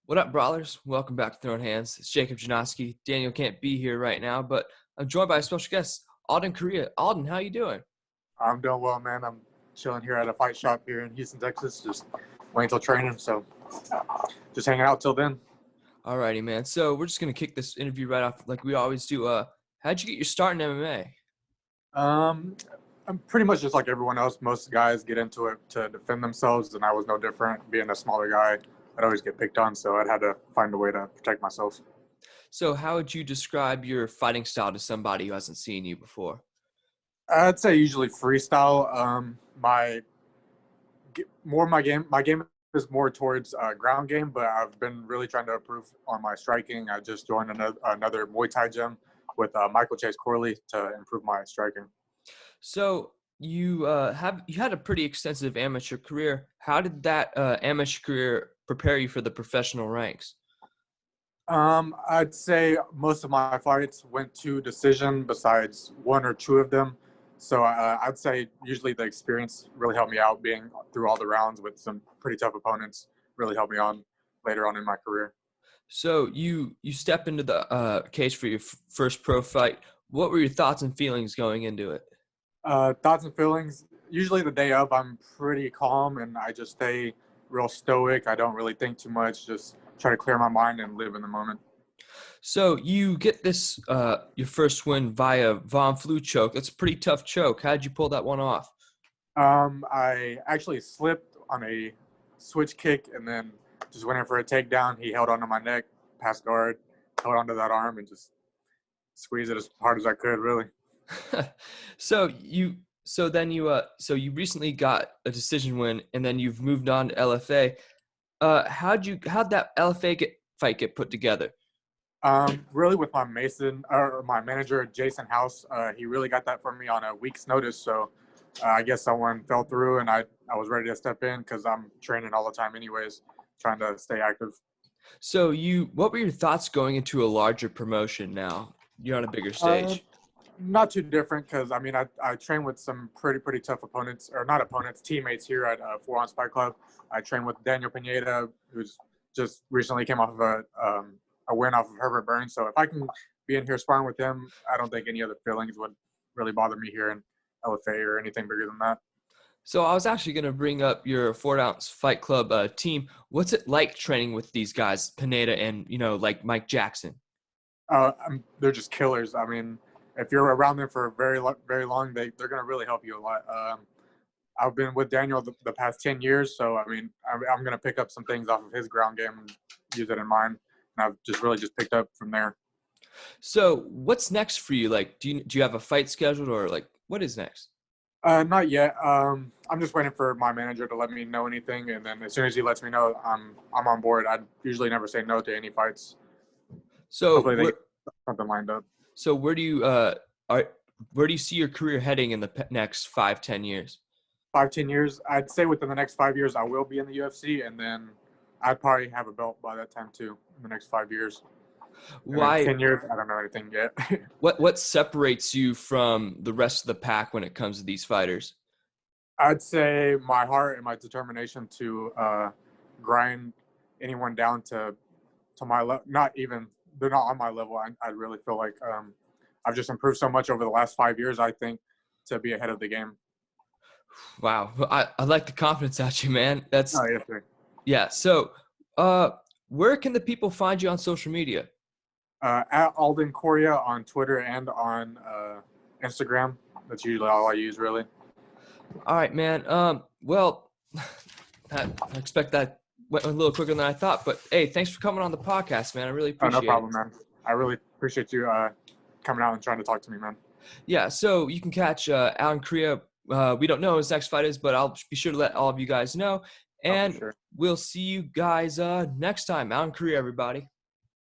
What up, brawlers? Welcome back to Throwin Hands. It's Jakob. Daniel can't be here right now, but I'm joined by a special guest, Alden Coria. Alden, how you doing? I'm doing well, man. I'm chilling here at a fight shop here in Houston, Texas. Just waiting till training, so just hanging out till then. Alrighty, man. So we're just gonna kick this interview right off like we always do. How'd you get your start in MMA? Um, I'm pretty much just like everyone else. Most guys get into it to defend themselves, and I was no different. Being a smaller guy, I'd always get picked on, so I'd had to find a way to protect myself. So how would you describe your fighting style to somebody who hasn't seen you before? I'd say usually freestyle. My game is more towards ground game, but I've been really trying to improve on my striking. I just joined another Muay Thai gym with Michael Chase Corley to improve my striking. So you had a pretty extensive amateur career. How did that amateur career prepare you for the professional ranks? I'd say most of my fights went to decision, besides one or two of them. So I'd say usually the experience really helped me out. Being through all the rounds with some pretty tough opponents really helped me on later on in my career. So you step into the cage for your first pro fight. What were your thoughts and feelings going into it? Thoughts and feelings. Usually the day of, I'm pretty calm and I just stay real stoic. I don't really think too much. Just try to clear my mind and live in the moment. So you get this your first win via Von Flu choke. That's a pretty tough choke. How'd you pull that one off? I actually slipped on a switch kick and then just went in for a takedown. He held onto my neck, passed guard, held onto that arm, and just squeezed it as hard as I could, really. So you recently got a decision win, and then you've moved on to LFA. How'd that fight get put together? Really, with my manager, Jason House, he really got that for me on a week's notice. So I guess someone fell through, and I was ready to step in because I'm training all the time, anyways, trying to stay active. So what were your thoughts going into a larger promotion now? You're on a bigger Uh, stage. Not too different because I train with some pretty tough opponents, or not opponents, teammates here at 4 Ounce Fight Club. I train with Daniel Pineda, who's just recently came off of a win off of Herbert Burns. So if I can be in here sparring with him, I don't think any other feelings would really bother me here in LFA or anything bigger than that. So I was actually going to bring up your 4 Ounce Fight Club team. What's it like training with these guys, Pineda and, like Mike Jackson? They're just killers. I mean, if you're around them for very long, they're going to really help you a lot. I've been with Daniel the past 10 years, so I mean, I'm going to pick up some things off of his ground game and use it in mine. And I've just picked up from there. So what's next for you? Like, do you have a fight scheduled, or like what is next? Not yet. I'm just waiting for my manager to let me know anything, and then as soon as he lets me know, I'm on board. I usually never say no to any fights. So Hopefully they get something lined up. So where do you see your career heading in the next 5-10 years? 5-10 years, I'd say within the next 5 years, I will be in the UFC, and then I'd probably have a belt by that time too. In the next 5 years. Why? 10 years, I don't know anything yet. What separates you from the rest of the pack when it comes to these fighters? I'd say my heart and my determination to grind anyone down to my level. Not even they're not on my level. I really feel like I've just improved so much over the last 5 years. I think to be ahead of the game. Wow, I like the confidence out you, man. That's Oh, yes, sir. yeah. So, where can the people find you on social media? At Alden Coria on Twitter and on Instagram. That's usually all I use, really. All right, man. Well, I expect that went a little quicker than I thought. But hey, thanks for coming on the podcast, man. I really appreciate it. No problem, man. I really appreciate you coming out and trying to talk to me, man. Yeah, so you can catch Alden Coria. We don't know who his next fight is, but I'll be sure to let all of you guys know. And Sure. we'll see you guys next time. Alden Coria, everybody.